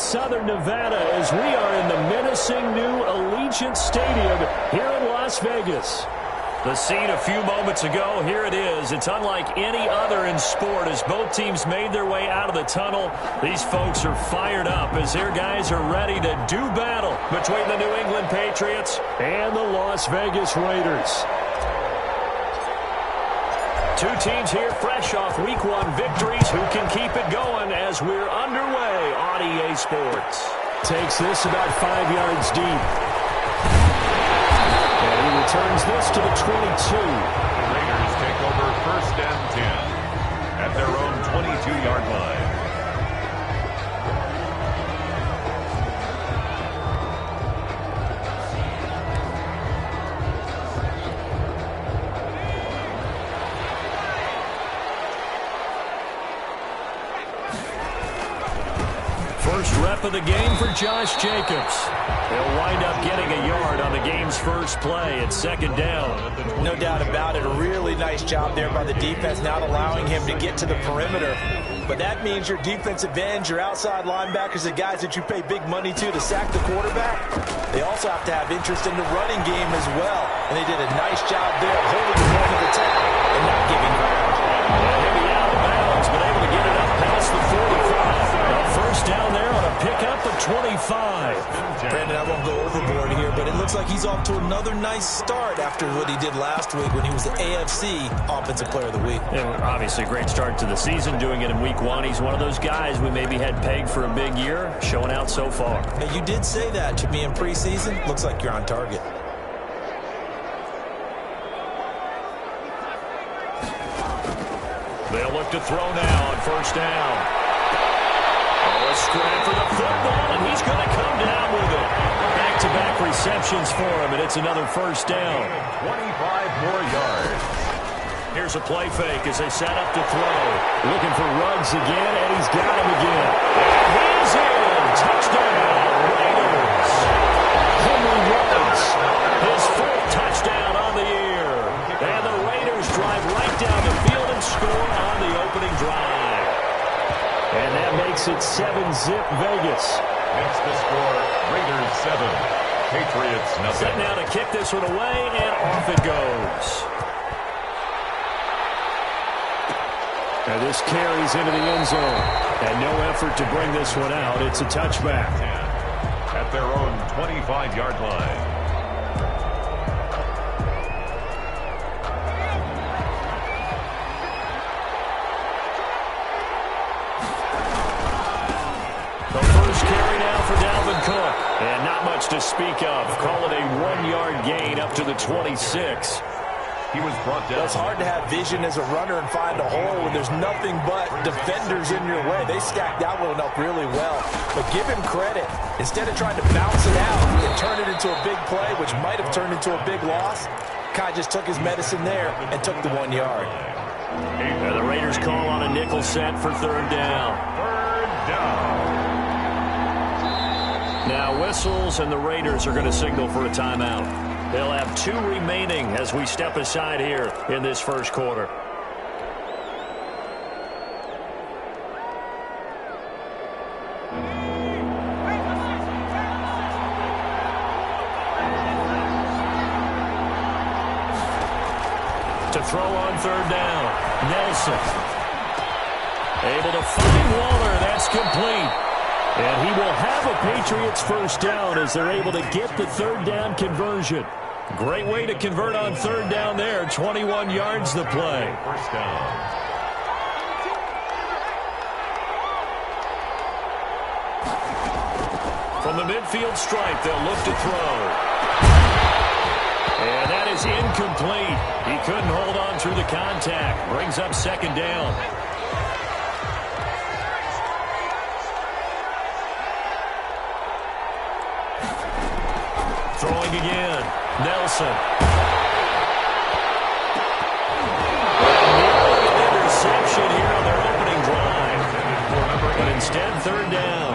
Southern Nevada as we are in the menacing new Allegiant Stadium here in Las Vegas. The scene a few moments ago, here it is. It's unlike any other in sport as both teams made their way out of the tunnel. These folks are fired up as their guys are ready to do battle between the New England Patriots and the Las Vegas Raiders. Two teams here fresh off Week 1 victories who can keep it going as we're underway on EA Sports. Takes this about 5 yards deep. And he returns this to the 22. The Raiders take over 1st and 10 at their own 22-yard line. First rep of the game for Josh Jacobs. He'll wind up getting a yard on the game's first play at 2nd down. No doubt about it. A really nice job there by the defense, not allowing him to get to the perimeter. But that means your defensive ends, your outside linebackers, the guys that you pay big money to sack the quarterback, they also have to have interest in the running game as well. And they did a nice job there holding the point of attack and not giving ground. Maybe out of bounds, but able to get it up past the 45. First down there on a pickup of 25. Brandon, I won't go overboard here, but it looks like he's off to another nice start after what he did last week when he was the AFC Offensive Player of the Week. And obviously a great start to the season, doing it in Week 1. He's one of those guys we maybe had pegged for a big year, showing out so far. Now, you did say that to me in preseason. Looks like you're on target. They'll look to throw now on 1st down. A scrap for the football, and he's going to come down with it. Back-to-back receptions for him, and it's another 1st down. 25 more yards. Here's a play fake as they set up to throw. Looking for Ruggs again, and he's got him again. And he's in. Touchdown, Raiders. Henry Ruggs, his 4th touchdown on the year. And the Raiders drive right down the field and score on the opening drive. And that makes it 7-zip Vegas. Makes the score Raiders 7, Patriots nothing. Set now to kick this one away, and off it goes. Now this carries into the end zone. And no effort to bring this one out. It's a touchback. At their own 25-yard line. And not much to speak of. Call it a 1-yard gain up to the 26. He was brought down. Well, it's hard to have vision as a runner and find a hole when there's nothing but defenders in your way. They stacked that one up really well. But give him credit. Instead of trying to bounce it out and turn it into a big play, which might have turned into a big loss, Kai just took his medicine there and took the 1 yard. And the Raiders call on a nickel set for 3rd down. 3rd down. Now whistles, and the Raiders are going to signal for a timeout. They'll have 2 remaining as we step aside here in this first quarter. To throw on 3rd down, Nelson. Able to find Waller. That's complete. And he will have a Patriots 1st down as they're able to get the 3rd down conversion. Great way to convert on 3rd down there. 21 yards the play. 1st down. From the midfield stripe, they'll look to throw. And that is incomplete. He couldn't hold on through the contact. Brings up 2nd down. Throwing again. Nelson. An interception here on their opening drive. But instead, 3rd down.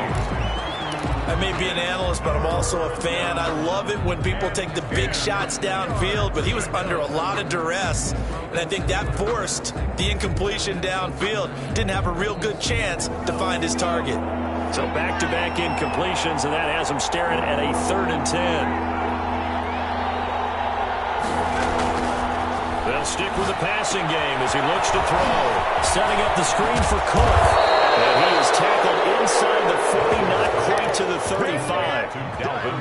I may be an analyst, but I'm also a fan. I love it when people take the big shots downfield, but he was under a lot of duress, and I think that forced the incompletion downfield. Didn't have a real good chance to find his target. So back-to-back incompletions, and that has him staring at a 3rd and 10. They'll stick with the passing game as he looks to throw. Setting up the screen for Cook. And he is tackled inside the 40, not quite to the 35.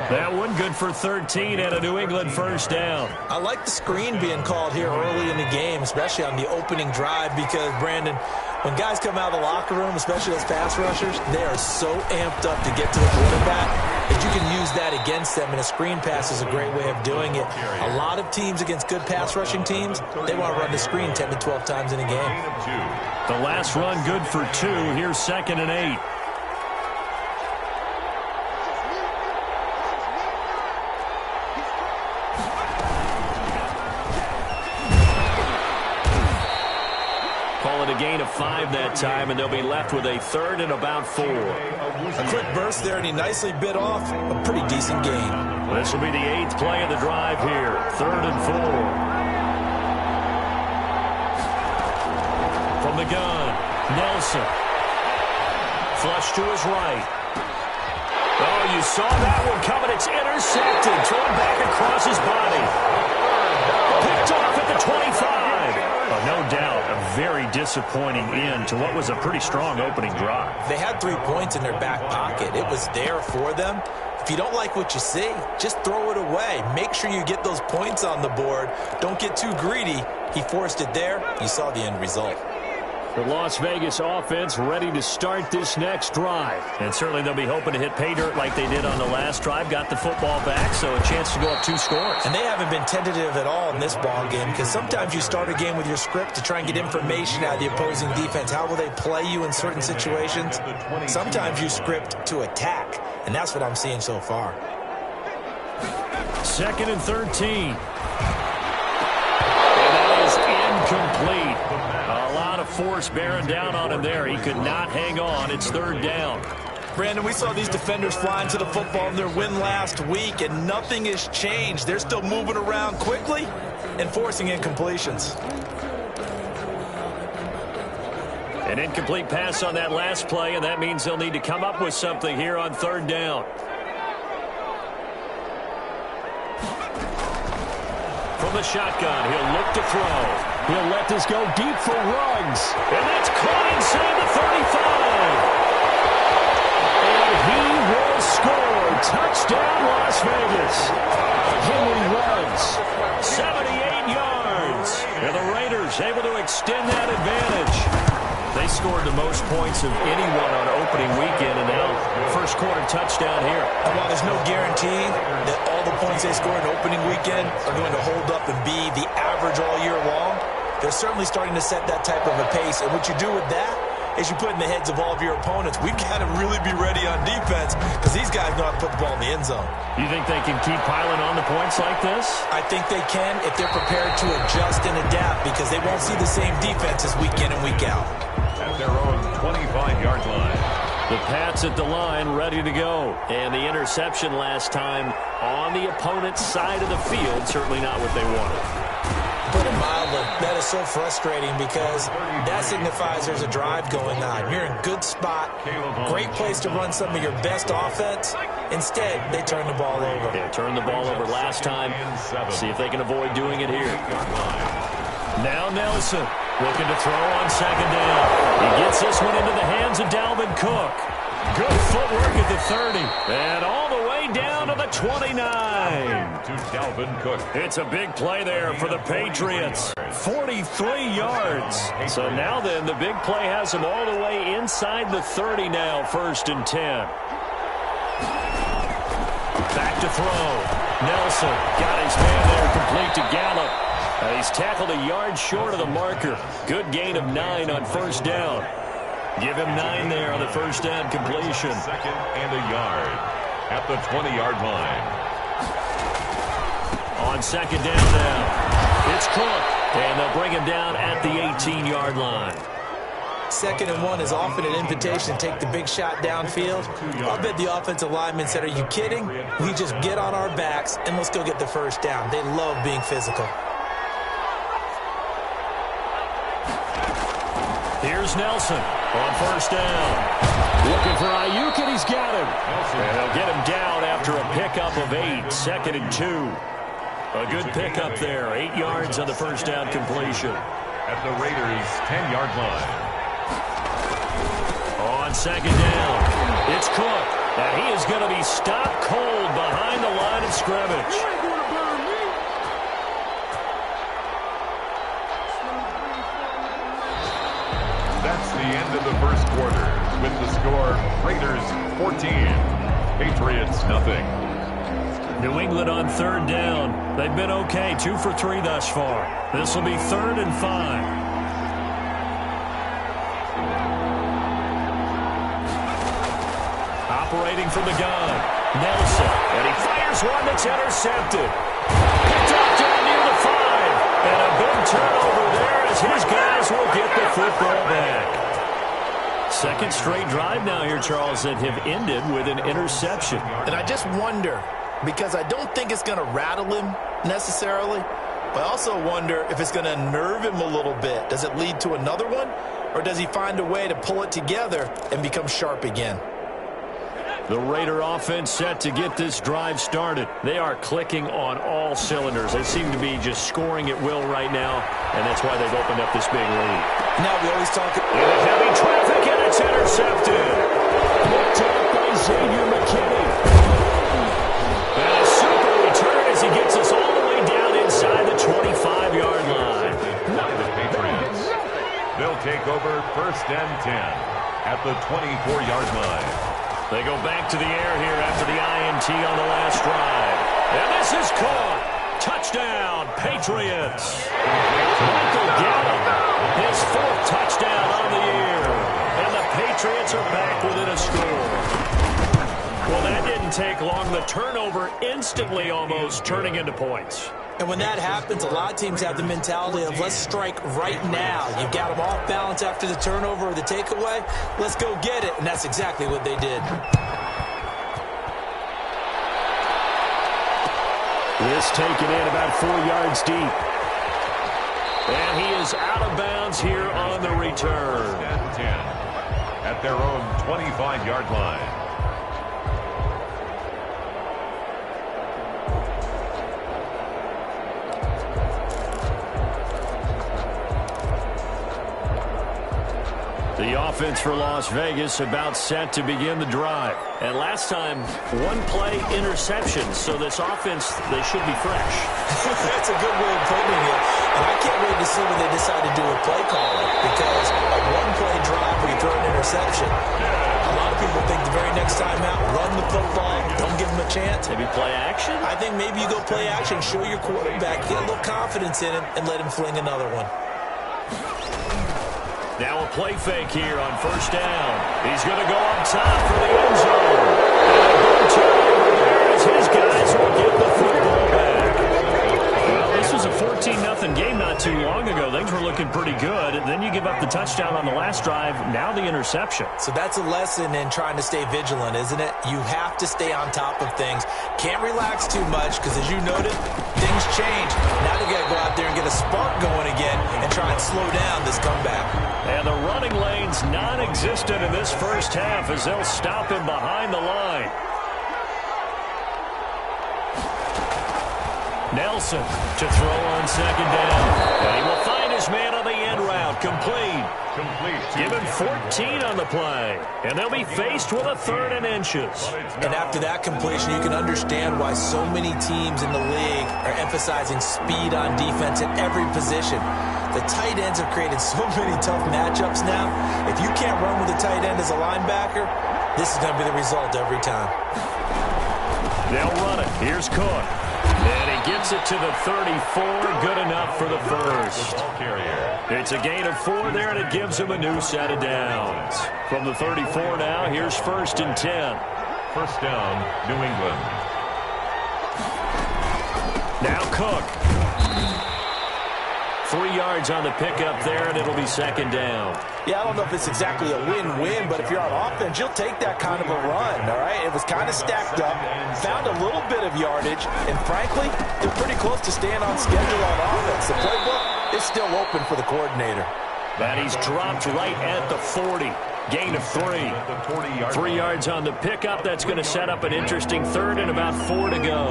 That one good for 13 and a New England first down. I like the screen being called here early in the game, especially on the opening drive, because, Brandon, when guys come out of the locker room, especially those pass rushers, they are so amped up to get to the quarterback that you can use that against them, and a screen pass is a great way of doing it. A lot of teams against good pass rushing teams, they want to run the screen 10 to 12 times in a game. The last run good for 2. Here's 2nd and 8. Call it a gain of 5 that time, and they'll be left with a 3rd and about 4. A quick burst there, and he nicely bit off a pretty decent gain. This will be the 8th play of the drive here. 3rd and 4. From the gun, Nelson. Flush to his right. Oh, you saw that one coming. It's intercepted. Thrown back across his body. Picked off at the 25. No doubt a very disappointing end to what was a pretty strong opening drive. They had 3 points in their back pocket. It was there for them. If you don't like what you see, just throw it away. Make sure you get those points on the board. Don't get too greedy. He forced it there. You saw the end result. The Las Vegas offense ready to start this next drive. And certainly they'll be hoping to hit pay dirt like they did on the last drive. Got the football back, so a chance to go up 2 scores. And they haven't been tentative at all in this ball game, because sometimes you start a game with your script to try and get information out of the opposing defense. How will they play you in certain situations? Sometimes you script to attack, and that's what I'm seeing so far. 2nd and 13. And that is incomplete. A lot of force bearing down on him there. He could not hang on. It's 3rd down. Brandon, we saw these defenders flying to the football in their win last week, and nothing has changed. They're still moving around quickly and forcing incompletions. An incomplete pass on that last play, and that means they'll need to come up with something here on 3rd down. From the shotgun, he'll look to throw. He'll let this go deep for Ruggs. And that's caught inside the 35. And he will score. Touchdown, Las Vegas. Henry Ruggs, 78 yards. And the Raiders able to extend that advantage. They scored the most points of anyone on opening weekend, and now first quarter touchdown here. And while there's no guarantee that all the points they scored in opening weekend are going to hold up and be the average all year long, they're certainly starting to set that type of a pace. And what you do with that is you put in the heads of all of your opponents, we've got to really be ready on defense because these guys know how to put the ball in the end zone. You think they can keep piling on the points like this? I think they can if they're prepared to adjust and adapt, because they won't see the same defenses week in and week out. At their own 25-yard line. The Pats at the line, ready to go. And the interception last time on the opponent's side of the field, certainly not what they wanted. Put it mildly, that is so frustrating, because that signifies there's a drive going on. You're in a good spot, great place to run some of your best offense. Instead, they turn the ball over. Yeah, turned the ball over last time. See if they can avoid doing it here. Now Nelson looking to throw on 2nd down. He gets this one into the hands of Dalvin Cook. Good footwork at the 30. And all the way down to the 29. To Dalvin Cook. It's a big play there for the Patriots. 43 yards. So now then, the big play has them all the way inside the 30 now, 1st and 10. Back to throw. Nelson got his man there, complete to Gallup. He's tackled a yard short of the marker. Good gain of 9 on 1st down. Give him 9 there on the 1st down completion. 2nd and a yard at the 20-yard line. On 2nd down now, it's Cook, and they'll bring him down at the 18-yard line. 2nd and 1 is often an invitation to take the big shot downfield. I bet the offensive linemen said, are you kidding? We just get on our backs and let's go get the 1st down. They love being physical. Here's Nelson on first down. Looking for Ayuk, and he's got him. And they'll get him down after a pickup of 8, 2nd and 2. A good pickup there, 8 yards on the first down completion. At the Raiders' 10-yard line. On second down, it's Cook, and he is going to be stopped cold behind the line of scrimmage. That's the end of the first quarter with the score Raiders 14, Patriots nothing. New England on third down. They've been okay, 2 for 3 thus far. This will be 3rd and 5. Operating from the gun, Nelson, and he fires one that's intercepted. Picked up down near the 5, and a big turnover there as his guys will get the football back. Second straight drive now here, Charles, that have ended with an interception. And I just wonder, because I don't think it's going to rattle him necessarily, but I also wonder if it's going to nerve him a little bit. Does it lead to another one, or does he find a way to pull it together and become sharp again? The Raider offense set to get this drive started. They are clicking on all cylinders. They seem to be just scoring at will right now, and that's why they've opened up this big lead. Now we always talk into heavy traffic, and it's intercepted. Picked up by Xavier McKinney. And a super return as he gets us all the way down inside the 25-yard line. The Patriots. They'll take over 1st and 10 at the 24-yard line. They go back to the air here after the INT on the last drive. And this is caught. Touchdown, Patriots. Michael Gallup, his 4th touchdown on the year. And the Patriots are back within a score. Well, that didn't take long. The turnover instantly almost turning into points. And when that happens, a lot of teams have the mentality of let's strike right now. You've got them off balance after the turnover or the takeaway. Let's go get it. And that's exactly what they did. This taken in about 4 yards deep. And he is out of bounds here on the return. 10 at their own 25-yard line. The offense for Las Vegas about set to begin the drive. And last time, 1-play interception. So this offense, they should be fresh. That's a good way of putting it. And I can't wait to see when they decide to do a play calling. Because a 1-play drive where you throw an interception, a lot of people think the very next time out, run the football, don't give them a chance. Maybe play action? I think maybe you go play action, show your quarterback, get a little confidence in him, and let him fling another one. Now a play fake here on first down. He's going to go up top for the end zone. And a big turnover there as his guys will get the football back. Well, this was a 14-0 game not too long ago. Things were looking pretty good. And then you give up the touchdown on the last drive. Now the interception. So that's a lesson in trying to stay vigilant, isn't it? You have to stay on top of things. Can't relax too much because, as you noted, things change. Now you got to go out there and get a spark going again and try and slow down this comeback. And the running lane's non-existent in this first half as they'll stop him behind the line. Nelson to throw on second down. And he will find his man on the end route. Complete. Give him 14 on the play. And they'll be faced with a 3rd and inches. And after that completion, you can understand why so many teams in the league are emphasizing speed on defense at every position. The tight ends have created so many tough matchups now. If you can't run with a tight end as a linebacker, this is going to be the result every time. They'll run it. Here's Cook. And he gets it to the 34. Good enough for the first. It's a gain of 4 there, and it gives him a new set of downs. From the 34 now, here's 1st and 10. First down, New England. Now Cook. 3 yards on the pickup there, and it'll be 2nd down. Yeah, I don't know if it's exactly a win-win, but if you're on offense, you'll take that kind of a run, all right? It was kind of stacked up, found a little bit of yardage, and frankly, they're pretty close to staying on schedule on offense. The playbook is still open for the coordinator. And he's dropped right at the 40. Gain of 3. 3 yards on the pickup. That's going to set up an interesting third and about 4 to go.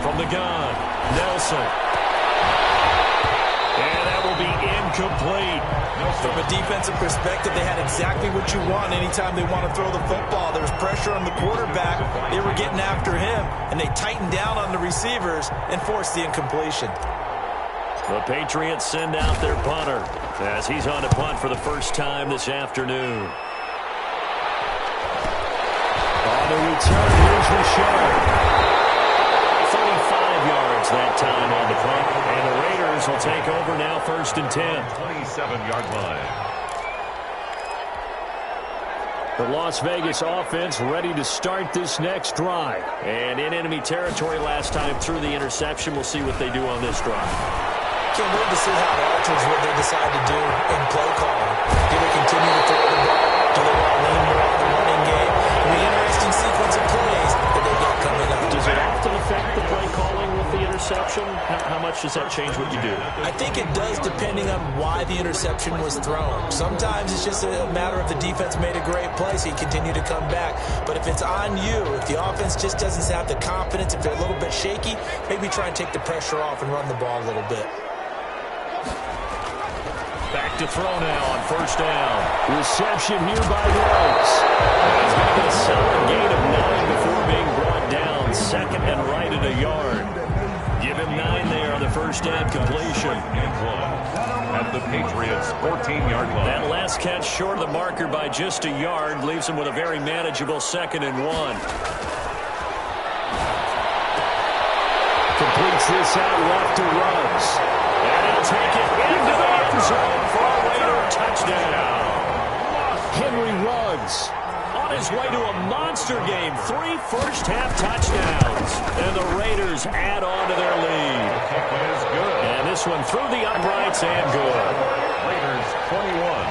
From the gun, Nelson. And that will be incomplete. From a defensive perspective, they had exactly what you want anytime they want to throw the football. There was pressure on the quarterback. They were getting after him, and they tightened down on the receivers and forced the incompletion. The Patriots send out their punter as he's on to punt for the first time this afternoon. On the return, here's the show. 35 yards that time on the punt, and the Raiders will take over now, 1st and 10. 27-yard line. The Las Vegas offense ready to start this next drive. And in enemy territory last time through the interception. We'll see what they do on this drive. Can't wait to see how it alters what they decide to do in play calling. Do they continue to throw the ball? Do they want to lean more on the running game? It'll be an interesting sequence of plays that they got coming up. Does it often affect the play calling with the interception? How much does that change what you do? I think it does depending on why the interception was thrown. Sometimes it's just a matter of the defense made a great play, so you continue to come back. But if it's on you, if the offense just doesn't have the confidence, if they're a little bit shaky, maybe try and take the pressure off and run the ball a little bit. Back to throw now on 1st down. Reception here by Rhodes. He's going to get a solid gain of 9 before being brought down. 2nd and right at a yard. Give him 9 there on the 1st down completion. At the Patriots' 14-yard line. That last catch short of the marker by just a yard leaves him with a very manageable 2nd and 1. Completes this out left to Rhodes. And he'll take it into the end zone for a Raider touchdown. Henry Ruggs on his way to a monster game. 3 first-half touchdowns. And the Raiders add on to their lead. The kick is good. And this one through the uprights and good. Raiders 21.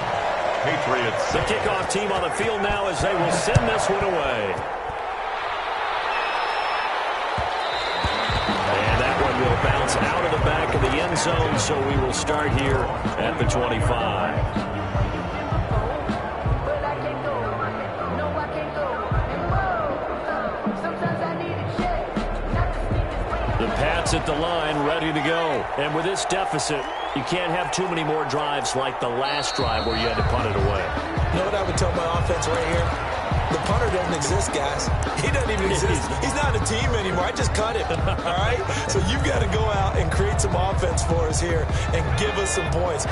Patriots. The kickoff team on the field now as they will send this one away. Will bounce out of the back of the end zone, so we will start here at the 25. The Pats at the line, ready to go. And with this deficit, you can't have too many more drives like the last drive where you had to punt it away. You know what I would tell my offense right here? The punter doesn't exist, guys. He doesn't even exist. He's not a team anymore. I just cut him, all right? So you've got to go out and create some offense for us here and give us some points.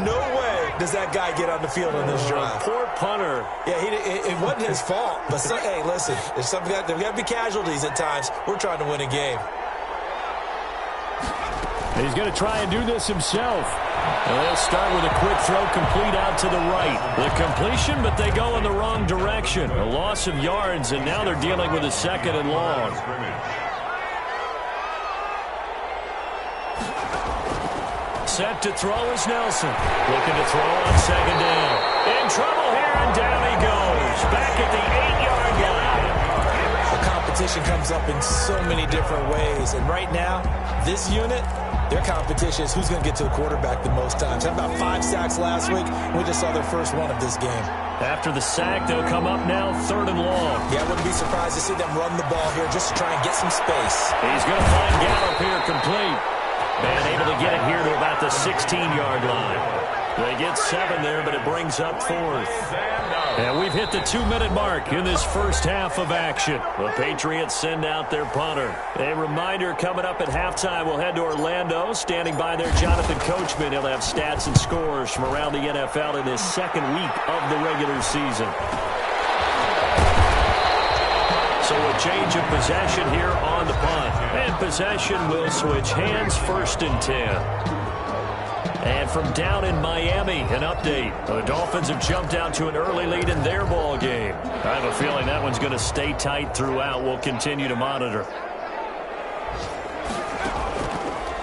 No way does that guy get on the field on this drive. Poor punter. Yeah, it wasn't his fault. But, hey, listen, there's got to be casualties at times. We're trying to win a game. He's going to try and do this himself. And they'll start with a quick throw complete out to the right. The completion, but they go in the wrong direction. A loss of yards, and now they're dealing with a 2nd and long. Set to throw is Nelson. Looking to throw on 2nd down. In trouble here, and down he goes. Back at the 8-yard line. The competition comes up in so many different ways. And right now, this unit, their competition is who's going to get to the quarterback the most times. Had about 5 sacks last week. We just saw their first one of this game. After the sack, they'll come up now 3rd and long. Yeah, I wouldn't be surprised to see them run the ball here just to try and get some space. He's going to find Gallup here complete. And able to get it here to about the 16-yard line. They get 7 there, but it brings up 4th. And we've hit the 2-minute mark in this first half of action. The Patriots send out their punter. A reminder coming up at halftime, we'll head to Orlando. Standing by there, Jonathan Coachman. He'll have stats and scores from around the NFL in this 2nd week of the regular season. So a change of possession here on the punt. And possession will switch hands, 1st and 10. And from down in Miami, an update. The Dolphins have jumped out to an early lead in their ball game. I have a feeling that one's going to stay tight throughout. We'll continue to monitor.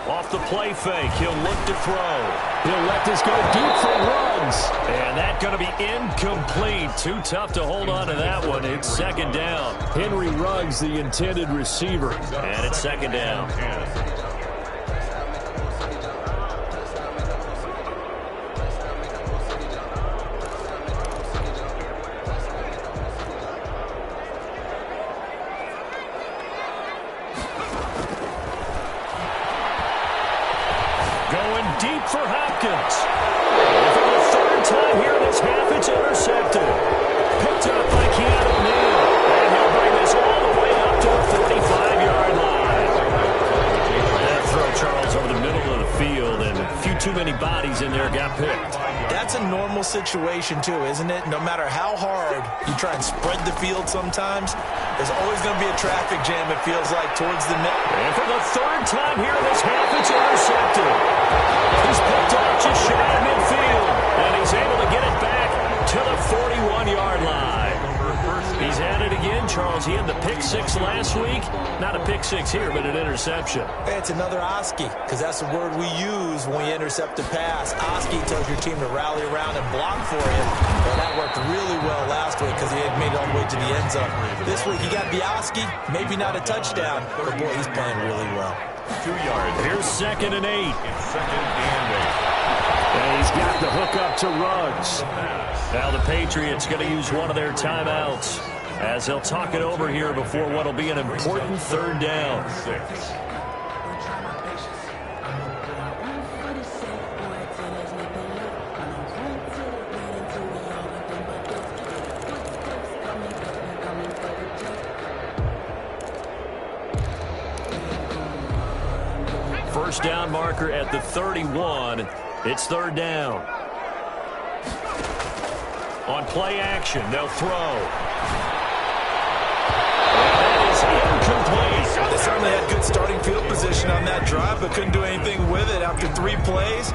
Off the play fake, he'll look to throw. He'll let this go deep for Ruggs. And that going going to be incomplete. Too tough to hold on to that one. It's second down. Henry Ruggs, the intended receiver. And it's second down. Going deep for Hopkins. For the third time here in this half, it's intercepted. Picked up by Keanu Neal. And he'll bring this all the way up to the 45-yard line. That throw, Charles, over the middle of the field, and a few too many bodies in there got picked. That's a normal situation, too, isn't it? No matter how hard you try and spread the field sometimes, there's always going to be a traffic jam, it feels like, towards the middle. And for the third time here in this half, it's intercepted. He's picked off just shy of midfield, and he's able to get it back to the 41-yard line. He's at it again, Charles. He had the pick six last week. Not a pick six here, but an interception. Hey, it's another Oski, because that's the word we use when we intercept a pass. Oski tells your team to rally around and block for you. Well, that worked really well last week because he had made it all the way to the end zone. This week, he got Oski, maybe not a touchdown, but boy, he's playing really well. 2 yards. Here's 2nd and 8. It's 2nd and 8. And he's got the hook up to Ruggs. Now the Patriots going to use one of their timeouts as they'll talk it over here before what will be an important third down. 6. First down marker at the 31. It's third down. On play action, they'll throw. That is incomplete. They certainly had good starting field position on that drive, but couldn't do anything with it after 3 plays.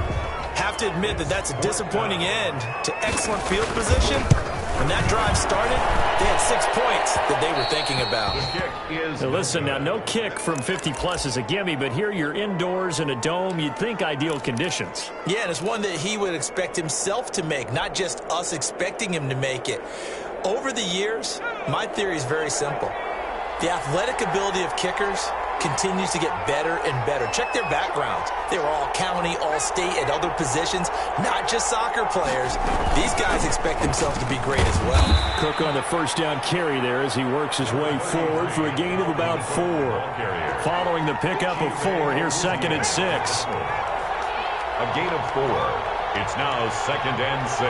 Have to admit that that's a disappointing end to excellent field position. When that drive started, they had 6 points that they were thinking about. The kick is... Now listen, now no kick from 50-plus is a gimme, but here you're indoors in a dome. You'd think ideal conditions. Yeah, and it's one that he would expect himself to make, not just us expecting him to make it. Over the years, my theory is very simple. The athletic ability of kickers continues to get better and better. Check their backgrounds. They were all county, all state, at other positions, not just soccer players. These guys expect themselves to be great as well. Cook on the first down carry there as he works his way forward for a gain of about 4. Following the pickup of 4, here's 2nd and 6. A gain of 4. It's now 2nd and 6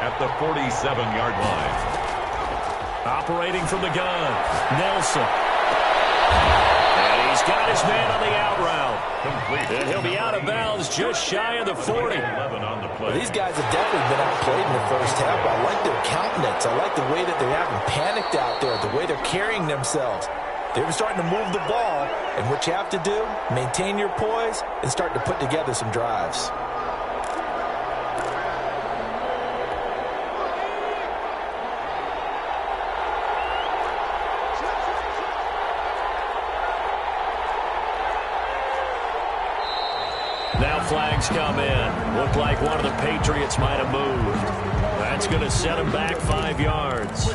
at the 47-yard line. Operating from the gun, Nelson. And he's got his man on the out route. Complete. And he'll be out of bounds just shy of the 40. 11 on the play. Well, these guys have definitely been outplayed in the first half. I like their countenance. I like the way that they haven't panicked out there, the way they're carrying themselves. They were starting to move the ball, and what you have to do, maintain your poise and start to put together some drives. Now flags come in. Looked like one of the Patriots might have moved. That's going to set him back 5 yards.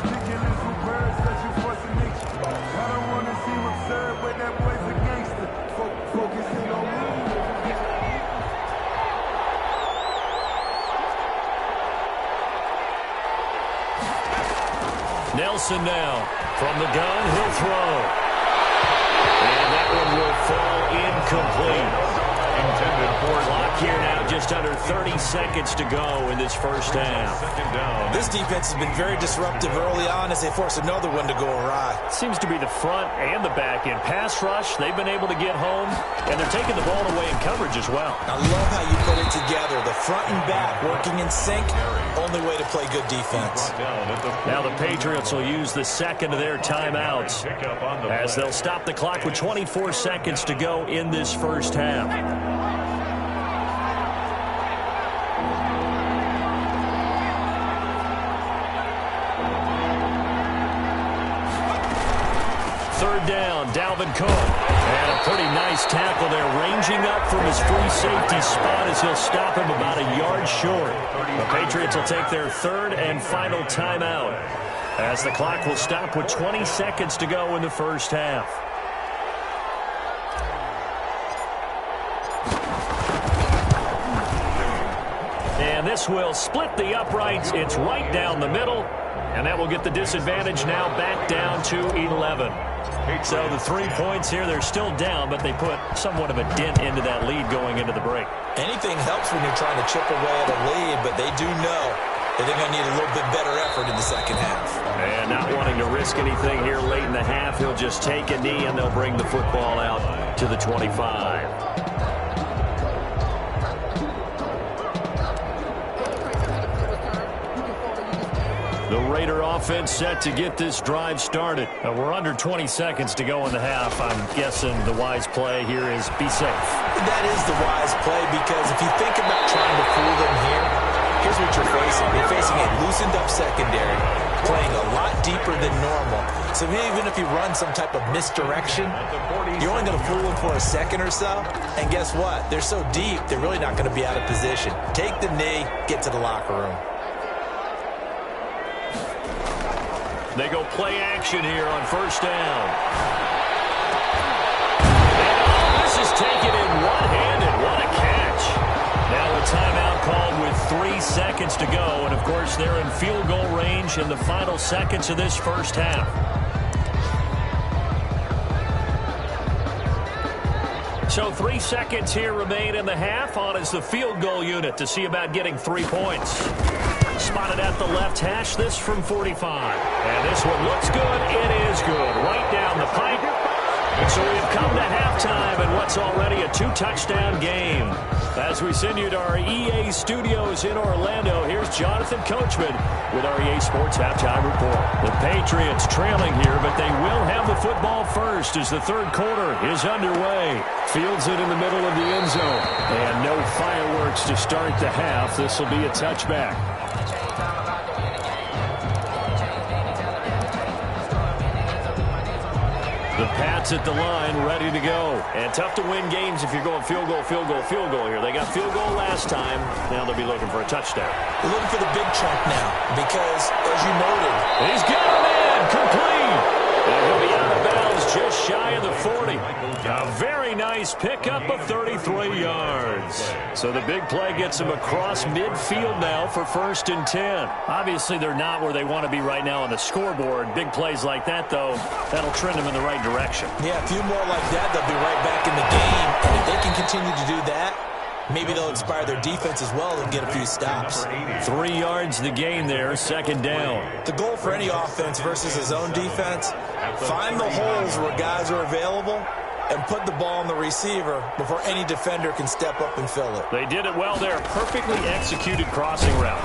Nelson now. From the gun, he'll throw. And that one will fall incomplete. Intended for Clock here now, just under 30 seconds to go in this first half. 2nd down. This defense has been very disruptive early on as they force another one to go awry. Seems to be the front and the back end. Pass rush, they've been able to get home, and they're taking the ball away in coverage as well. I love how you put it together. The front and back working in sync, only way to play good defense. Now the Patriots will use the second of their timeouts as they'll stop the clock with 24 seconds to go in this first half. Third down, Dalvin Cook. And a pretty nice tackle there, ranging up from his free safety spot as he'll stop him about a yard short. The Patriots will take their third and final timeout as the clock will stop with 20 seconds to go in the first half. And this will split the uprights. It's right down the middle. And that will get the disadvantage now back down to 11. So the 3 points here, they're still down, but they put somewhat of a dent into that lead going into the break. Anything helps when you're trying to chip away at a lead, but they do know that they're going to need a little bit better effort in the second half. And not wanting to risk anything here late in the half, he'll just take a knee and they'll bring the football out to the 25. The Raider offense set to get this drive started. We're under 20 seconds to go in the half. I'm guessing the wise play here is be safe. That is the wise play, because if you think about trying to fool them here, here's what you're facing. You're facing a loosened up secondary, playing a lot deeper than normal. So even if you run some type of misdirection, you're only going to fool them for a second or so. And guess what? They're so deep, they're really not going to be out of position. Take the knee, get to the locker room. They go play action here on first down. And this is taken in one-handed. What a catch. Now a timeout called with 3 seconds to go. And, of course, they're in field goal range in the final seconds of this first half. So 3 seconds here remain in the half. On is the field goal unit to see about getting 3 points. Spotted at the left hash, this from 45. And this one looks good. It is good. Right down the pipe. And so we've come to halftime in what's already a 2-touchdown game. As we send you to our EA studios in Orlando, here's Jonathan Coachman with our EA Sports Halftime Report. The Patriots trailing here, but they will have the football first as the third quarter is underway. Fields it in the middle of the end zone. And no fireworks to start the half. This will be a touchback. The Pats at the line, ready to go. And tough to win games if you're going field goal, field goal, field goal here. They got field goal last time. Now they'll be looking for a touchdown. They're looking for the big chunk now because, as you noted, he's got a man complete. And he'll be out of bounds just shy of the 40. A very nice pickup of 33 yards. So the big play gets him across midfield now for 1st and 10. Obviously, they're not where they want to be right now on the scoreboard. Big plays like that, though, that'll trend them in the right direction. Yeah, a few more like that, they'll be right back in the game. And if they can continue to do that, maybe they'll inspire their defense as well and get a few stops. 3 yards the gain there, 2nd down. The goal for any offense versus his own defense, find the holes where guys are available and put the ball on the receiver before any defender can step up and fill it. They did it well there. Perfectly executed crossing route.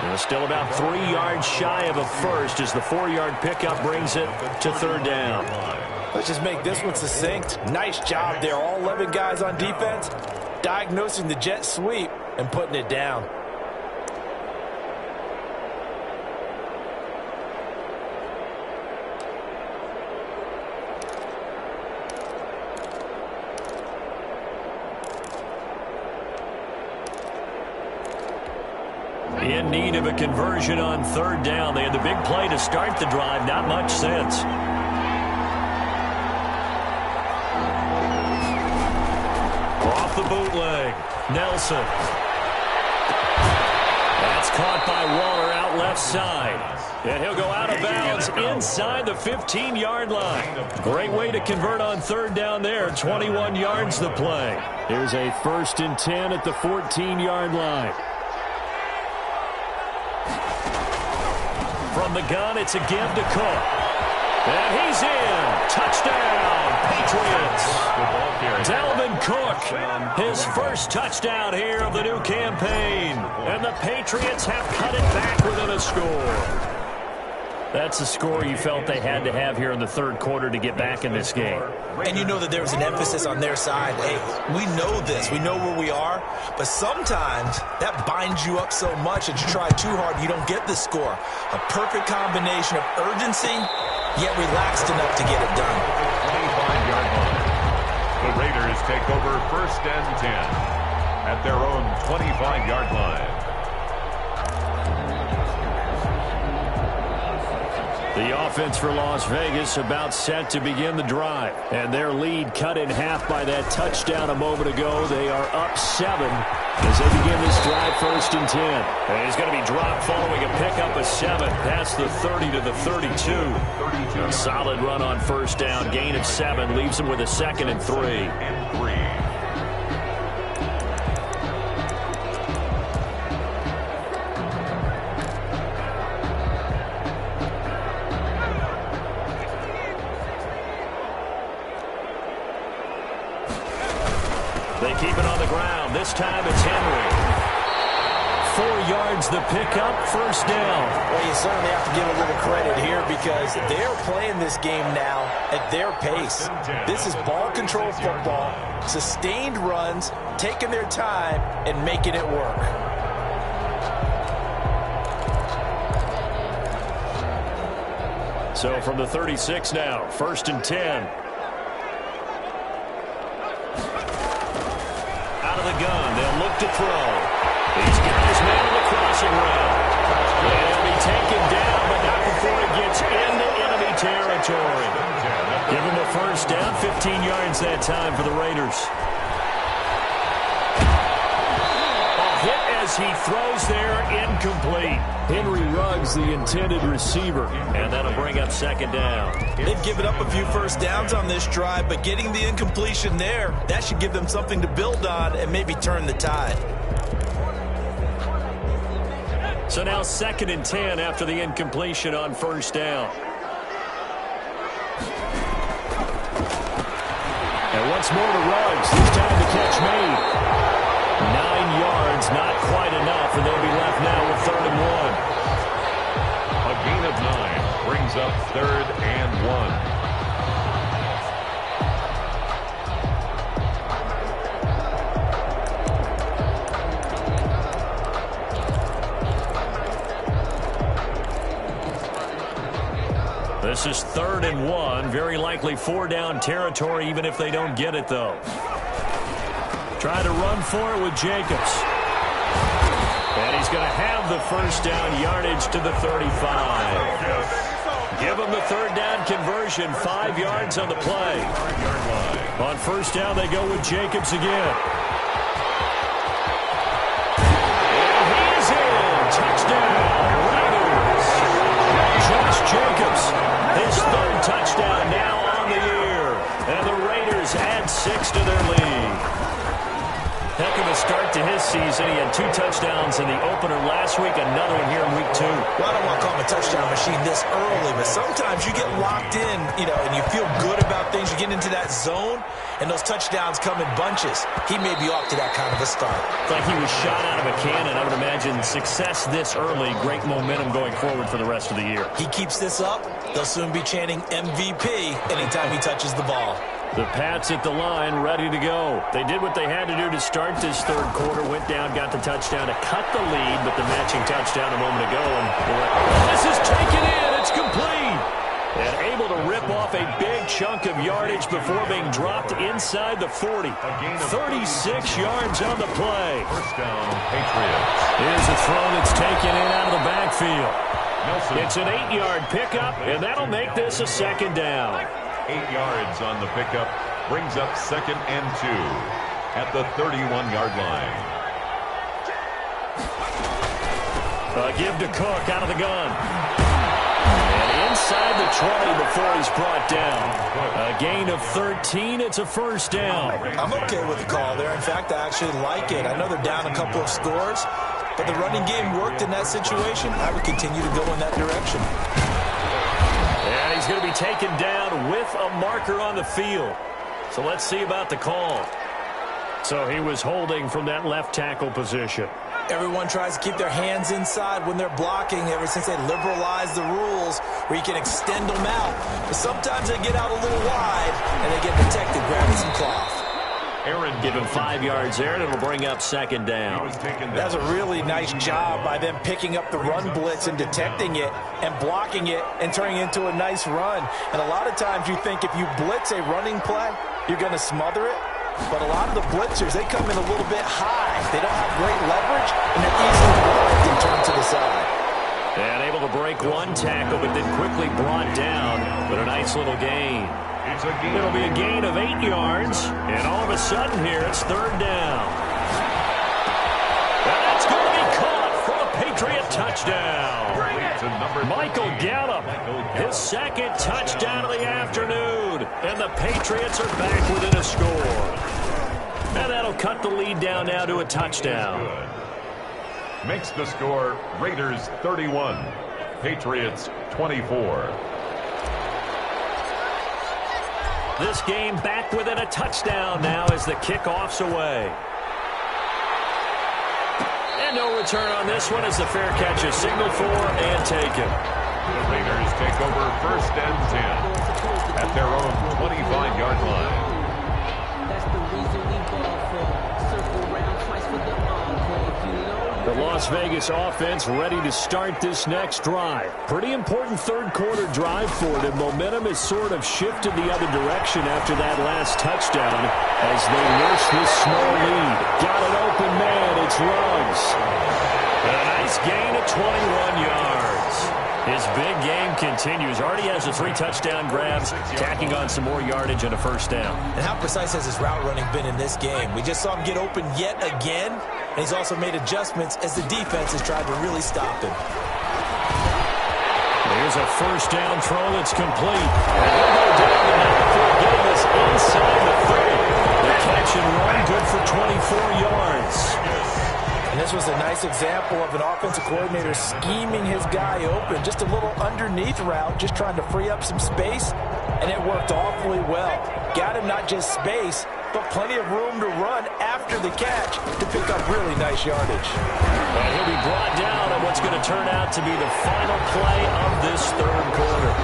And still about 3 yards shy of a first as the 4-yard pickup brings it to 3rd down. Let's just make this one succinct. Nice job there. All 11 guys on defense diagnosing the jet sweep and putting it down. In need of a conversion on 3rd down. They had the big play to start the drive. Not much sense. Off the bootleg. Nelson. That's caught by Waller out left side. And he'll go out of bounds inside the 15-yard line. Great way to convert on 3rd down there. 21 yards the play. Here's a 1st and 10 at the 14-yard line. From the gun, it's a give to Cook. And he's in. Touchdown, Patriots. Dalvin Cook, his first touchdown here of the new campaign. And the Patriots have cut it back within a score. That's the score you felt they had to have here in the 3rd quarter to get back in this game. And you know that there's an emphasis on their side. Hey, we know this. We know where we are. But sometimes that binds you up so much that you try too hard, you don't get the score. A perfect combination of urgency, yet relaxed enough to get it done. take over 1st and 10 at their own 25-yard line. The offense for Las Vegas about set to begin the drive. And their lead cut in half by that touchdown a moment ago. They are up 7 as they begin this drive 1st and 10. And he's going to be dropped following a pickup of 7 past the 30 to the 32. A solid run on 1st down. Gain of 7 leaves him with a 2nd and 3. They keep it on the ground. This time it's Henry. 4 yards the pickup, 1st down. Well, you certainly have to give a little credit here because they're playing this game now at their pace. This is ball control football, sustained runs, taking their time and making it work. So from the 36 now, 1st and 10. The gun. They'll look to throw. He's got his man on the crossing route. He'll be taken down, but not before it gets into enemy territory. Give him a 1st down, 15 yards that time for the Raiders. A hit as he throws there, incomplete. Henry Ruggs, the intended receiver, and that'll bring up 2nd down. They've given up a few 1st downs on this drive, but getting the incompletion there, that should give them something to build on and maybe turn the tide. So now 2nd and 10 after the incompletion on 1st down. And once more to Ruggs. This time the catch made. 9 yards, not quite enough, and they'll be left now with 3rd and 1. A gain of 9 brings up 3rd and 1. This is 3rd and 1. Very likely 4-down territory, even if they don't get it, though. Try to run for it with Jacobs. And he's going to have the 1st down yardage to the 35. Give him the 3rd down conversion, 5 yards on the play. On 1st down, they go with Jacobs again. And he is in. Touchdown, Raiders. Josh Jacobs, his 3rd touchdown now on the year. And the Raiders add 6 to their lead. Heck of a start to his season. He had 2 touchdowns in the opener last week, another one here in week 2. Well, I don't want to call him a touchdown machine this early, but sometimes you get locked in, and you feel good about things. You get into that zone, and those touchdowns come in bunches. He may be off to that kind of a start. It's like he was shot out of a cannon. I would imagine success this early, great momentum going forward for the rest of the year. He keeps this up, they'll soon be chanting MVP anytime he touches the ball. The Pats at the line, ready to go. They did what they had to do to start this 3rd quarter, went down, got the touchdown to cut the lead, but the matching touchdown a moment ago. And this is taken in. It's complete. And able to rip off a big chunk of yardage before being dropped inside the 40. 36 yards on the play. 1st down, Patriots. Here's a throw that's taken in out of the backfield. It's an 8-yard pickup, and that'll make this a 2nd down. 8 yards on the pickup brings up 2nd and 2 at the 31-yard line. Give to Cook out of the gun. And inside the 20 before he's brought down. A gain of 13. It's a 1st down. I'm okay with the call there. In fact, I actually like it. I know they're down a couple of scores, but the running game worked in that situation. I would continue to go in that direction. And he's going to be taken down with a marker on the field. So let's see about the call. So he was holding from that left tackle position. Everyone tries to keep their hands inside when they're blocking ever since they liberalized the rules where you can extend them out. But sometimes they get out a little wide and they get protected, grabbing some cloth. Aaron, give him 5 yards there, and it'll bring up 2nd down. That's a really nice job by them picking up the run blitz and detecting it and blocking it and turning it into a nice run. And a lot of times you think if you blitz a running play, you're going to smother it. But a lot of the blitzers, they come in a little bit high. They don't have great leverage, and they're easily blocked and turned to the side. And able to break one tackle, but then quickly brought down. But a nice little gain. It'll be a gain of 8 yards. And all of a sudden here, it's third down. And that's going to be caught for a Patriot touchdown. Michael Gallup, his second touchdown of the afternoon. And the Patriots are back within a score. And that'll cut the lead down now to a touchdown. Makes the score Raiders 31, Patriots 24. This game back within a touchdown now as the kickoff's away. And no return on this one as the fair catch is signaled for and taken. The Raiders take over first and 10 at their own 25-yard line. That's the reason we ball for. Circle round twice for the encore. The Las Vegas offense ready to start this next drive. Pretty important third-quarter drive for them. Momentum has sort of shifted the other direction after that last touchdown as they nurse this small lead. Got an open man. It's Ruggs. A nice gain of 21 yards. His big game continues. Already has the 3 touchdown grabs, tacking on some more yardage and a first down. And how precise has his route running been in this game? We just saw him get open yet again, and he's also made adjustments as the defense has tried to really stop him. There's a first down throw that's complete. And he'll go down the net for getting us inside the 30. The catch and run good for 24 yards. And this was a nice example of an offensive coordinator scheming his guy open. Just a little underneath route, just trying to free up some space, and it worked awfully well. Got him not just space, but plenty of room to run after the catch to pick up really nice yardage. Well, he'll be brought down on what's going to turn out to be the final play of this third quarter.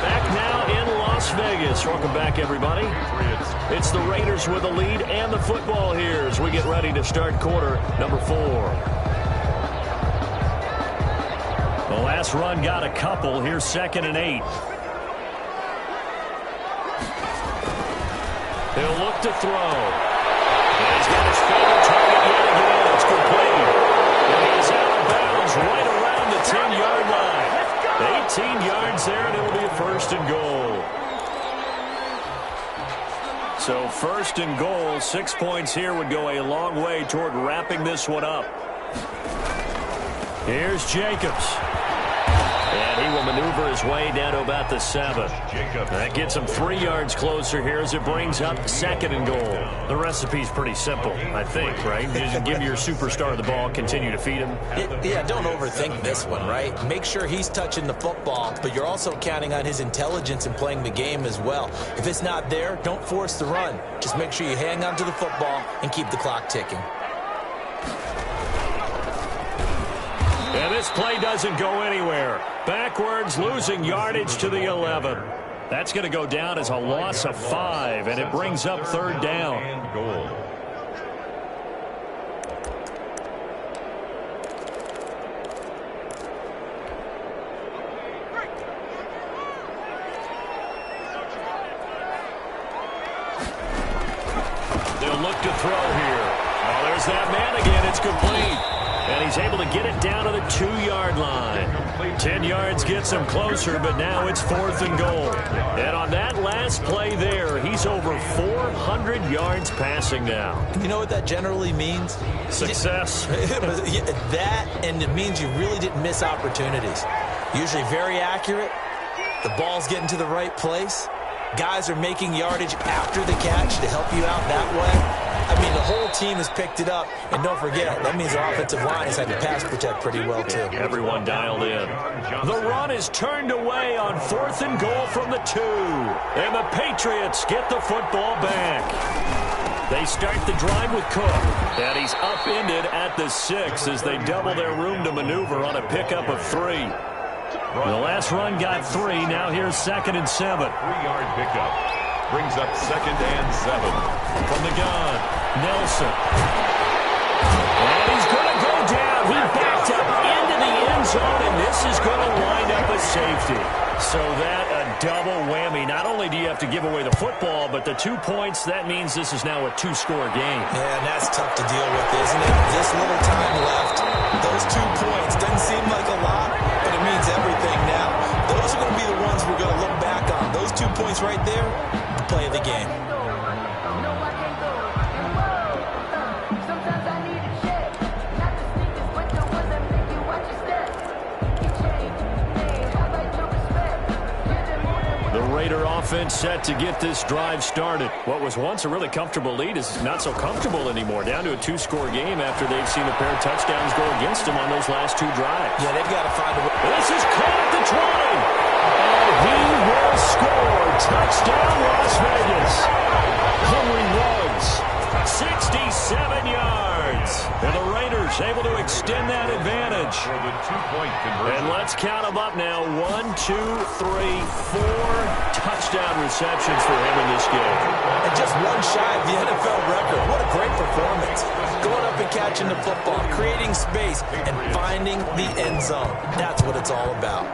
Back now in Las Vegas. Welcome back, everybody. It's the Raiders with the lead and the football here as we get ready to start quarter number 4. The last run got a couple. Here's 2nd and 8. He'll look to throw. And he's got his favorite target yet again. It's complete. And he's out of bounds right around the 10-yard line. 18 yards there, and it'll be a first and goal. So first and goal, 6 points here would go a long way toward wrapping this one up. Here's Jacobs. And he will maneuver his way down to about the 7. That gets him 3 yards closer here as it brings up 2nd and goal. The recipe's pretty simple, I think, right? Just give your superstar the ball, continue to feed him. Yeah, don't overthink this one, right? Make sure he's touching the football, but you're also counting on his intelligence in playing the game as well. If it's not there, don't force the run. Just make sure you hang on to the football and keep the clock ticking. And this play doesn't go anywhere. Backwards, losing yardage to the 11. That's going to go down as a loss of 5, and it brings up third down. And goal. They'll look to throw here. Oh, there's that man again. It's complete. And he's able to get it down to the 2-yard line. 10 yards gets him closer, but now it's 4th and goal. And on that last play there, he's over 400 yards passing now. You know what that generally means? Success. That, and it means you really didn't miss opportunities. Usually very accurate. The ball's getting to the right place. Guys are making yardage after the catch to help you out that way. I mean, the whole team has picked it up. And don't forget, that means our offensive line has had to pass protect pretty well, too. Everyone dialed in. The run is turned away on 4th and goal from the 2. And the Patriots get the football back. They start the drive with Cook. And he's upended at the 6 as they double their room to maneuver on a pickup of 3. The last run got 3. Now here's 2nd and 7. 3-yard pickup. Brings up 2nd and 7. From the gun, Nelson. And he's going to go down. He backed up into the end zone, and this is going to wind up a safety. So that a double whammy. Not only do you have to give away the football, but the 2 points, that means this is now a two-score game. Yeah, and that's tough to deal with, isn't it? This little time left. Those 2 points doesn't seem like a lot, but it means everything now. Those are going to be the ones we're going to look back on. Those 2 points right there, the play of the game. Raider offense set to get this drive started. What was once a really comfortable lead is not so comfortable anymore. Down to a 2-score game after they've seen a pair of touchdowns go against them on those last 2 drives. Yeah, they've got to find a way. This is caught at the 20. And he will score. Touchdown, Las Vegas. Henry Ruggs, 67 yards. And the Raiders able to extend that advantage. For the 2-point conversion. And let's count them up now. 1, 2, 3, 4 touchdown receptions for him in this game. And just one shy of the NFL record. What a great performance. Going up and catching the football, creating space, and finding the end zone. That's what it's all about.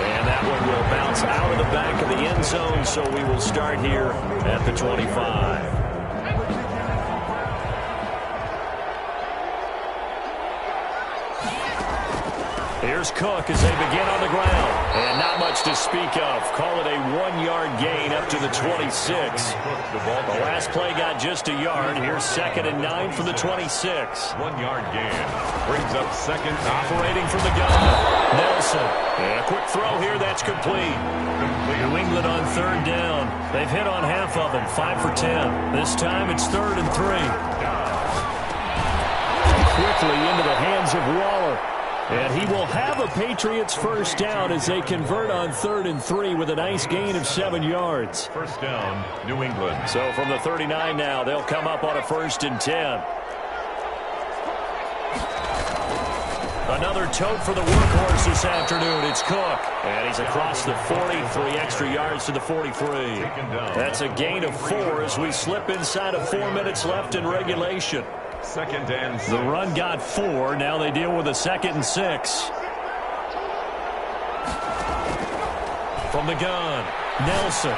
And that one will bounce out of the back of the end zone, so we will start here at the 25. Here's Cook as they begin on the ground. And not much to speak of. Call it a 1-yard gain up to the 26. The last play got just a yard. Here's 2nd and 9 from the 26. 1-yard gain. Brings up second. Operating from the gun. Nelson. And a quick throw here. That's complete. New England on 3rd down. They've hit on half of them. 5 for 10. This time it's 3rd and 3. Quickly into the hands of Waller. And he will have a Patriots first down as they convert on 3rd and 3 with a nice gain of 7 yards. First down, New England. So from the 39 now, they'll come up on a 1st and 10. Another tote for the workhorse this afternoon. It's Cook. And he's across the 40, 3 extra yards to the 43. That's a gain of 4 as we slip inside of 4 minutes left in regulation. 2nd and 6. The run got 4. Now they deal with a 2nd and 6. From the gun, Nelson.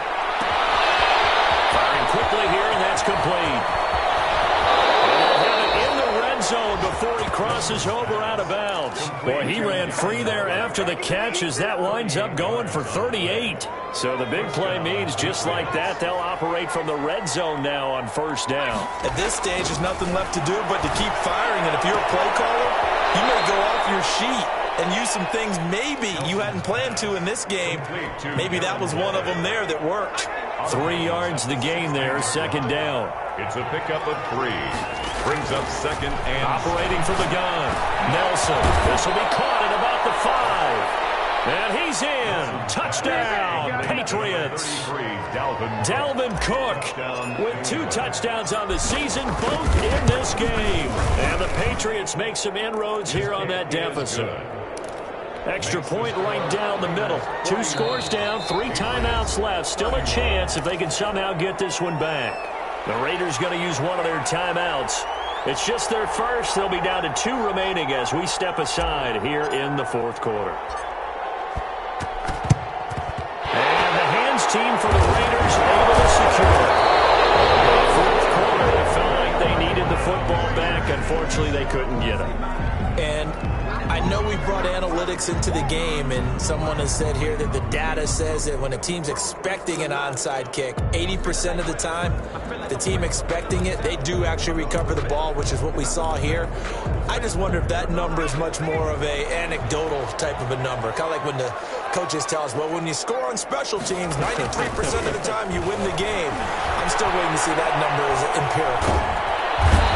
Firing quickly here, and that's complete. And they'll have it in the red zone before he crosses over out of bounds. Boy, he ran free there after the catch as that winds up going for 38. So the big play means just like that, they'll operate from the red zone now on 1st down. At this stage, there's nothing left to do but to keep firing. And if you're a play caller, you may go off your sheet and use some things maybe you hadn't planned to in this game. Maybe that was one of them there that worked. 3 yards the gain there, 2nd down. It's a pickup of 3. Brings up 2nd and... Operating from the gun, Nelson. This will be caught at about the 5. And he's in. Touchdown, Patriots. Dalvin Cook with 2 touchdowns on the season, both in this game. And the Patriots make some inroads here on that deficit. Extra point right down the middle. 2 scores down, 3 timeouts left. Still a chance if they can somehow get this one back. The Raiders going to use one of their timeouts. It's just their first. They'll be down to 2 remaining as we step aside here in the 4th quarter. And the hands team for the Raiders able to secure it. In the 4th quarter, they felt like they needed the football back. Unfortunately, they couldn't get it. And I know we brought analytics into the game, and someone has said here that the data says that when a team's expecting an onside kick, 80% of the time, the team expecting it, they do actually recover the ball, which is what we saw here. I just wonder if that number is much more of a anecdotal type of a number. Kind of like when the coaches tell us, well, when you score on special teams, 93% of the time you win the game. I'm still waiting to see that number as empirical.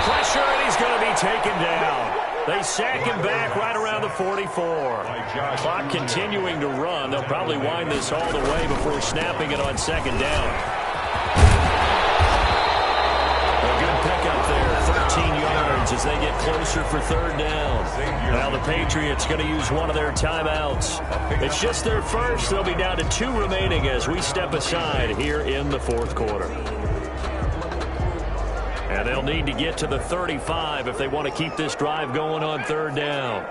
Pressure, and he's going to be taken down. They sack him back right around the 44. Clock continuing to run. They'll probably wind this all the way before snapping it on 2nd down. A good pickup there, 13 yards as they get closer for 3rd down. Now the Patriots going to use one of their timeouts. It's just their first. They'll be down to 2 remaining as we step aside here in the 4th quarter. And they'll need to get to the 35 if they want to keep this drive going on 3rd down.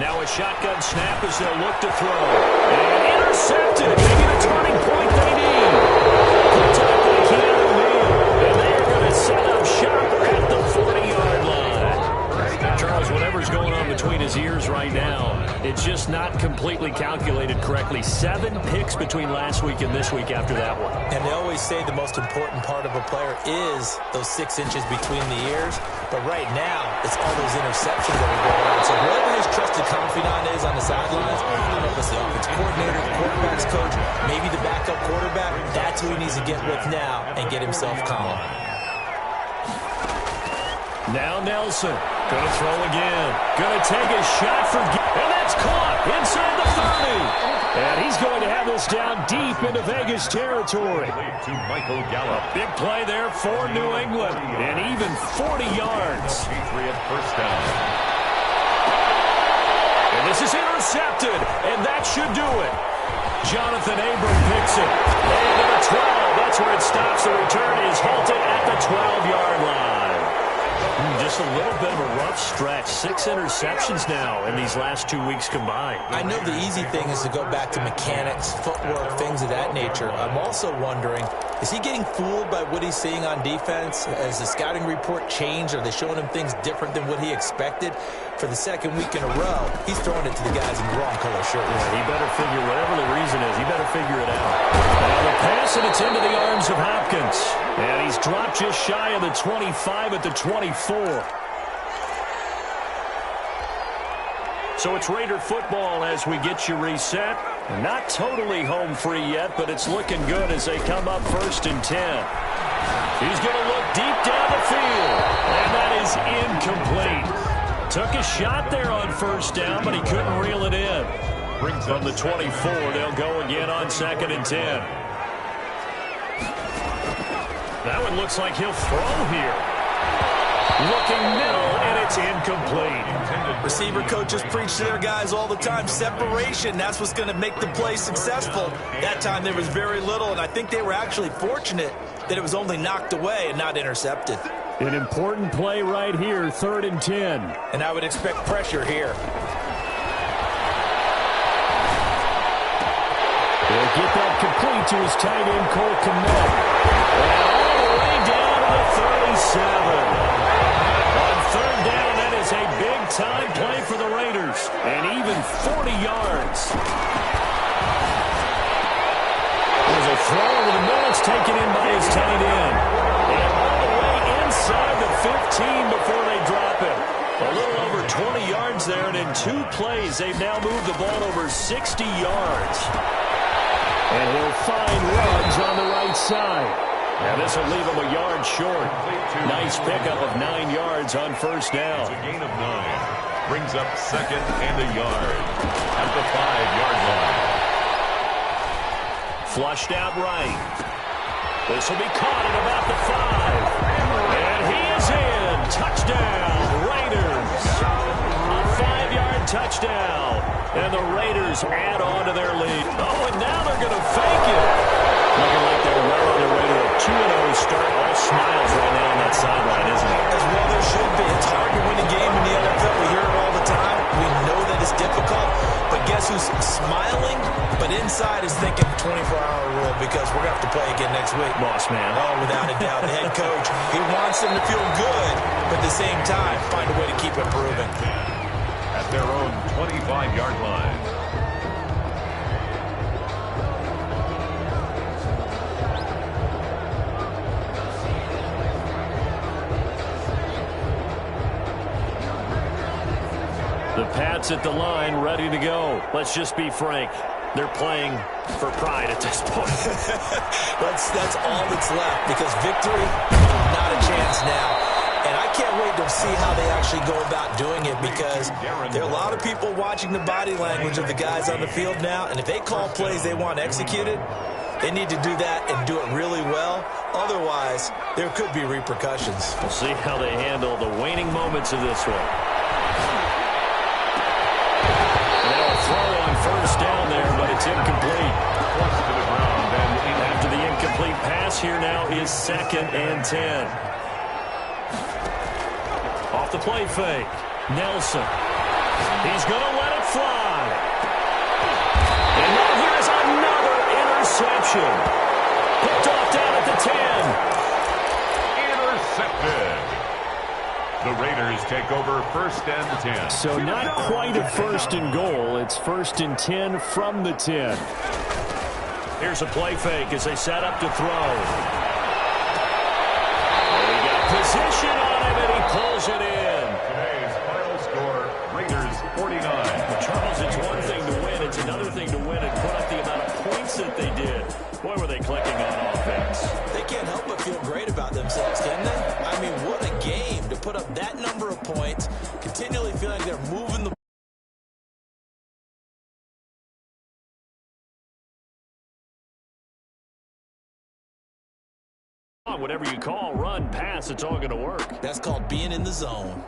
Now a shotgun snap as they'll look to throw. And intercepted. Maybe the turning point they need. Picked up by Keanu Neal. And they are going to set up shop at the 40-yard line. Charles, whatever's going on between his ears right now, it's just not completely calculated correctly. 7 picks between last week and this week after that one. And they always say the most important part of a player is those 6 inches between the ears. But right now, it's all those interceptions that are going on. So whoever his trusted confidant is on the sidelines, I don't know if it's the offense coordinator, the quarterback's coach, maybe the backup quarterback, that's who he needs to get with now and get himself calm. Now Nelson, going to throw again. Going to take a shot for, and that's caught inside the 30. And he's going to have this down deep into Vegas territory. To Michael Gallup. Big play there for New England, and even 40 yards. Patriot first down. And this is intercepted, and that should do it. Jonathan Abram picks it. And to the 12. That's where it stops. The return is halted at the 12-yard line. Just a little bit of a rough stretch. 6 interceptions now in these last 2 weeks combined. I know the easy thing is to go back to mechanics, footwork, things of that nature. I'm also wondering, is he getting fooled by what he's seeing on defense? Has the scouting report changed? Are they showing him things different than what he expected? For the second week in a row, he's throwing it to the guys in the wrong color shirt. Yeah, he better figure, whatever the reason is, he better figure it out. Now the pass, and it's into the arms of Hopkins. And he's dropped just shy of the 25 at the 24. So it's Raider football as we get you reset. Not totally home free yet, but it's looking good as they come up 1st and 10. He's going to look deep down the field. And that is incomplete. Took a shot there on 1st down, but he couldn't reel it in. From the 24, they'll go again on 2nd and 10. That one looks like he'll throw here. Looking middle, and it's incomplete. Receiver coaches preach to their guys all the time. Separation, that's what's going to make the play successful. That time there was very little, and I think they were actually fortunate that it was only knocked away and not intercepted. An important play right here, 3rd and 10. And I would expect pressure here. He'll get that complete to his tight end, Cole Kmet. And all the way down to the 37. On 3rd down, that is a big-time play for the Raiders. And even 40 yards. There's a throw over the middle. It's taken in by his tight end. And all the way inside the 15 before they drop it. A little over 20 yards there, and in 2 plays, they've now moved the ball over 60 yards. And he'll find Ruggs on the right side. Now this will leave him a yard short. Nice pickup of 9 yards on 1st down. It's a gain of 9. Brings up 2nd and a yard at the 5-yard line. Flushed out right. This will be caught at about the 5. And he is in. Touchdown, Raiders. A 5-yard touchdown. And the Raiders add on to their lead. Oh, and now they're going to fake it. Looking like they're well on their way to a 2-0 start. All smiles right now on that sideline, isn't it? As well there should be. It's hard to win a game in the NFL. We hear it all the time. We know that it's difficult. But guess who's smiling? But inside is thinking 24-hour rule because we're going to have to play again next week. Boss man. Oh, without a doubt. The head coach, he wants them to feel good, but at the same time, find a way to keep improving. At their own 25-yard line. The Pats at the line, ready to go. Let's just be frank. They're playing for pride at this point. That's all that's left because victory, not a chance now. And I can't wait to see how they actually go about doing it because there are a lot of people watching the body language of the guys on the field now. And if they call plays they want executed, they need to do that and do it really well. Otherwise, there could be repercussions. We'll see how they handle the waning moments of this one. Now a throw on 1st down there, but it's incomplete. Close to the ground, and After the incomplete pass, here now is 2nd and 10. Off the play fake. Nelson. He's going to let it fly. And now here's another interception. Picked off down at the 10. Intercepted. The Raiders take over 1st and 10. So not quite a 1st and goal. It's 1st and 10 from the 10. Here's a play fake as they set up to throw. They got position on him, and he pulls it in. Today's final score, Raiders 49. Charles, it's one thing to win. It's another thing to win and put up the amount of points that they did. Boy, were they clicking on offense. They can't help but feel great about themselves, can they? I mean, what a game to put up that number of points, continually feeling like they're moving the whatever you call, run, pass, it's all going to work. That's called being in the zone.